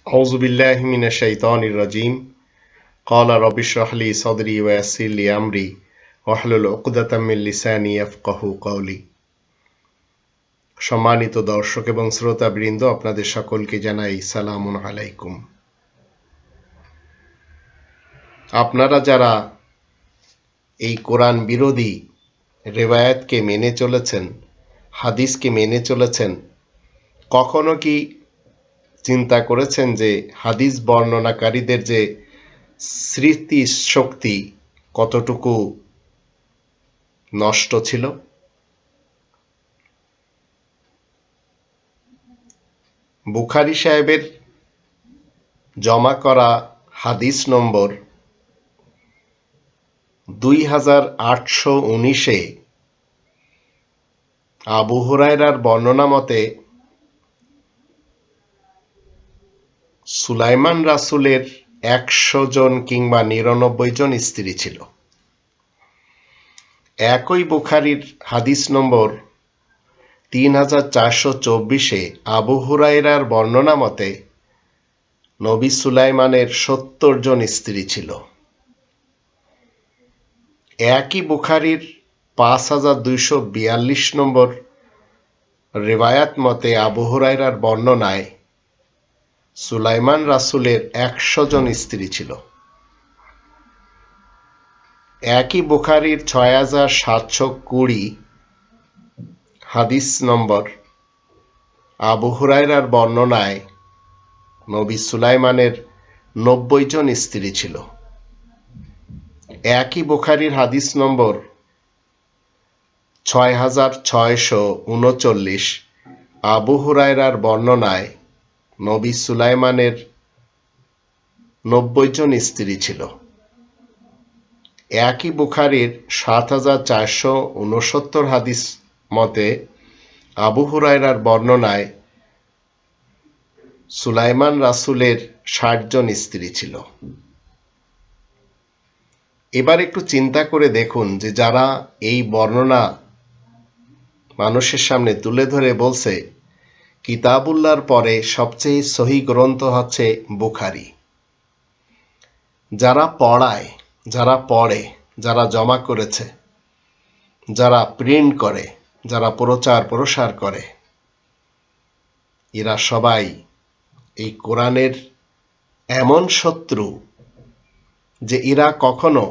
أعوذ بالله من الشيطان الرجيم قال رب اشرح لي صدري ويسر لي أمري واحلل عقدة من লিসানি ইয়াফকাহু কওলি। সম্মানিত দর্শক এবং শ্রোতাবৃন্দ, আপনাদের সকলকে জানাই সালামুন আলাইকুম। আপনারা যারা এই কোরআন বিরোধী রিওয়ায়াতকে মেনে চলেছেন, হাদিসকে মেনে চলেছেন, কখনো কি চিন্তা করেছেন যে হাদিস বর্ণনাকারীদের যে স্মৃতি শক্তি কতটুকু নষ্ট ছিল? বুখারী সাহেবের জমা করা হাদিস নম্বর 2819-এ আবু হুরায়রার বর্ণনা মতে সুলাইমান রাসূলের 100 জন কিংবা 99 জন স্ত্রী ছিল। একই বুখারীর হাদিস নম্বর 3424-এ আবু হুরায়রার বর্ণনা মতে নবী সুলাইমানের 70 জন স্ত্রী ছিল। একই বুখারীর 5242 নম্বর রিওয়ায়াত মতে আবু হুরায়রার বর্ণনায় সুলাইমান রাসূলের 100 জন স্ত্রী ছিল। একই বুখারীর 6720 হাদিস নম্বর আবু হুরায়রার বর্ণনায় নবী সুলাইমানের 90 জন স্ত্রী ছিল। একই বুখারীর হাদিস নম্বর 6639 আবু হুরায়রার বর্ণনায় নবী সুলাইমানের 90 জন স্ত্রী ছিল। একই বুখারীর 7469 হাদিস মতে আবু হুরায়রার বর্ণনায় সুলাইমান রাসূলের 60 জন স্ত্রী ছিল। এবার একটু চিন্তা করে দেখুন যে যারা এই বর্ণনা মানুষের সামনে তুলে ধরে বলছে কিতাবুল্লাহর পরে সবচেয়ে সহিহ গ্রন্থ হচ্ছে বুখারী, যারা পড়ায়, যারা পড়ে, যারা জমা করেছে, যারা প্রিন্ট করে, যারা প্রচার প্রসার করে, এরা সবাই এই কোরআনের এমন শত্রু যে এরা কখনো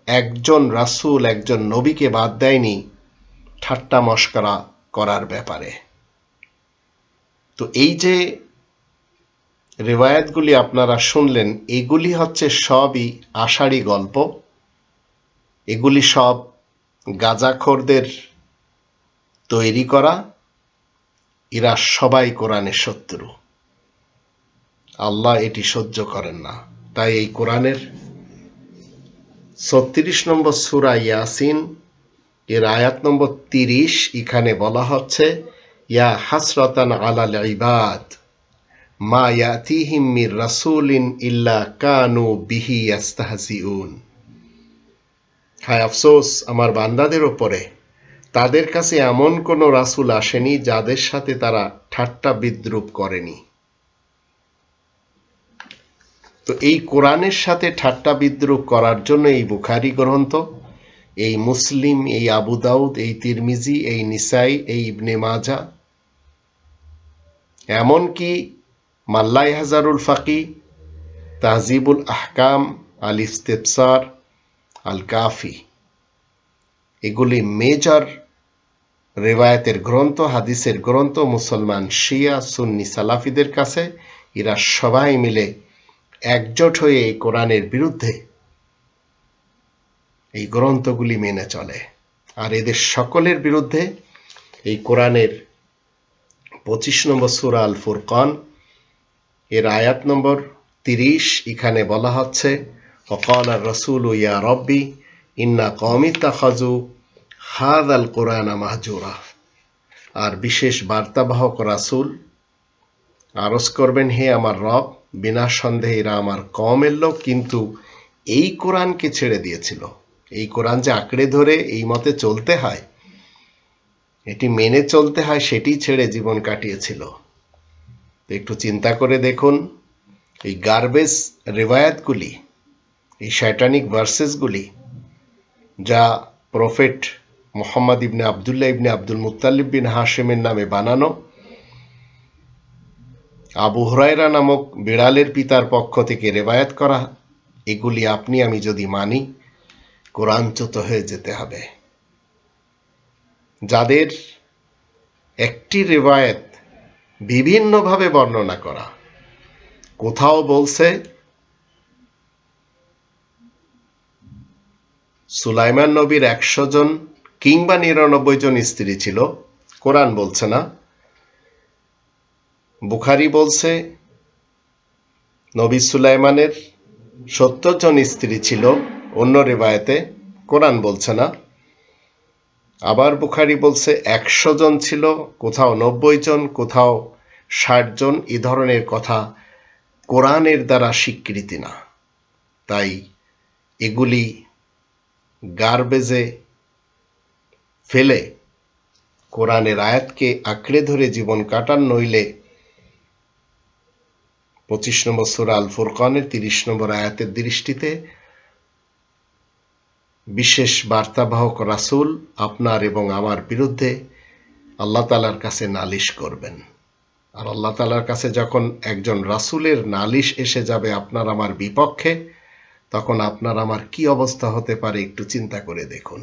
একজন রাসূল, একজন নবীকে বাদ দেয়নি ঠাট্টা মশকরা করার ব্যাপারে। তো এই যে রিওয়ায়াতগুলি আপনারা শুনলেন, এগুলি হচ্ছে সবই আষাঢ়ি গল্প। এগুলি সব গাঁজাখোরদের তৈরি করা। এরা সবাই কোরআনের শত্রু। আল্লাহ এটি সহ্য করেন না। তাই এই কোরআনের 36 নম্বর সূরা ইয়াসিন এর আয়াত নম্বর 30 এখানে বলা হচ্ছে ইয়া হাসরাতান আলাল ইবাদ মা ইয়াতিহিম মির রাসূলিন ইল্লা কানু বিহি ইস্তাহজিউন। হায় আফসোস আমার বান্দাদের উপরে, তাদের কাছে এমন কোনো রাসূল আসেনি যাদের সাথে তারা ঠাট্টা বিদ্রূপ করেনি। তো এই কোরআনের সাথে ঠাট্টা বিদ্রূপ করার জন্য এই বুখারী গ্রন্থ, এই মুসলিম, এই আবু দাউদ, এই তিরমিজি, এই নিসাই, এই ইবনে মাজাহ, এমনকি মাল্লাই হাজারুল ফাকি, তাহজিবুল আহকাম, আল ইস্তিবসার, আল কাফি, এগুলি মেজর রিওয়ায়াতের গ্রন্থ, হাদিসের গ্রন্থ। মুসলমান শিয়া সুন্নি সালাফিদের কাছে এরা সবাই মিলে একজোট হয়ে এই কোরআনের বিরুদ্ধে এই গ্রন্থগুলি মেনে চলে। আর এদের সকলের বিরুদ্ধে এই কোরআনের 25 নম্বর সূরা আল ফুরকান এর আয়াত নম্বর 30 এখানে বলা হচ্ছে ওয়াকালা রাসূলু ইয়া রাব্বি ইন্না কওমি তাখাযু হাযাল কুরআনা মাহজুরা। আর বিশেষ বার্তাবাহক রাসূল আরজ করবেন, হে আমার রব, বিনা সন্দেহে এরা আমার কওমের লোক, কিন্তু এই কোরআনকে ছেড়ে দিয়েছিল। এই কোরআন যে আঁকড়ে ধরে এই মতে চলতে হয়, এটি মেনে চলতে হয়, সেটি ছেড়ে জীবন কাটিয়েছিল। একটু চিন্তা করে দেখুন, এই গার্বেজ রিওয়ায়াতগুলি, এই শয়তানিক ভার্সেসগুলি যা প্রফেট মুহাম্মদ ইবনে আবদুল্লাহ ইবনে আব্দুল মুত্তালিব বিন হাশিমের নামে বানানো, আবু হুরায়রা নামক বিড়ালের পিতার পক্ষ থেকে রেওয়ায়াত করা, এগুলি আপনি আমি যদি মানি, কোরআনচ্যুত হয়ে যেতে হবে। যাদের একটি রেওয়ায়াত বিভিন্নভাবে বর্ণনা করা, কোথাও বলছে সুলাইমান নবীর 100 জন কিংবা 99 জন স্ত্রী ছিল, কোরআন বলছে না। বুখারী বলছে নবী সুলাইমানের 70 জন স্ত্রী ছিল, অন্য রিওয়ায়াতে, কোরআন বলছে না। আবার বুখারী বলছে 100 জন ছিল, কোথাও 90 জন, কোথাও 60 জন। এই ধরনের কথা কোরআনের দ্বারা স্বীকৃতি না। তাই এগুলি গার্বেজে ফেলে কোরআনের আয়াতকে আঁকড়ে ধরে জীবন কাটান, নইলে 25 নম্বর সূরা আল ফুরকানের 30 নম্বর আয়াতের দৃষ্টিতে বিশেষ বার্তাবাহক রাসূল আপনার এবং আমার বিরুদ্ধে আল্লাহ তাআলার কাছে নালিশ করবেন। আর আল্লাহ তাআলার কাছে যখন একজন রাসূলের নালিশ এসে যাবে আপনার আমার বিপক্ষে, তখন আপনার আমার কি অবস্থা হতে পারে একটু চিন্তা করে দেখুন।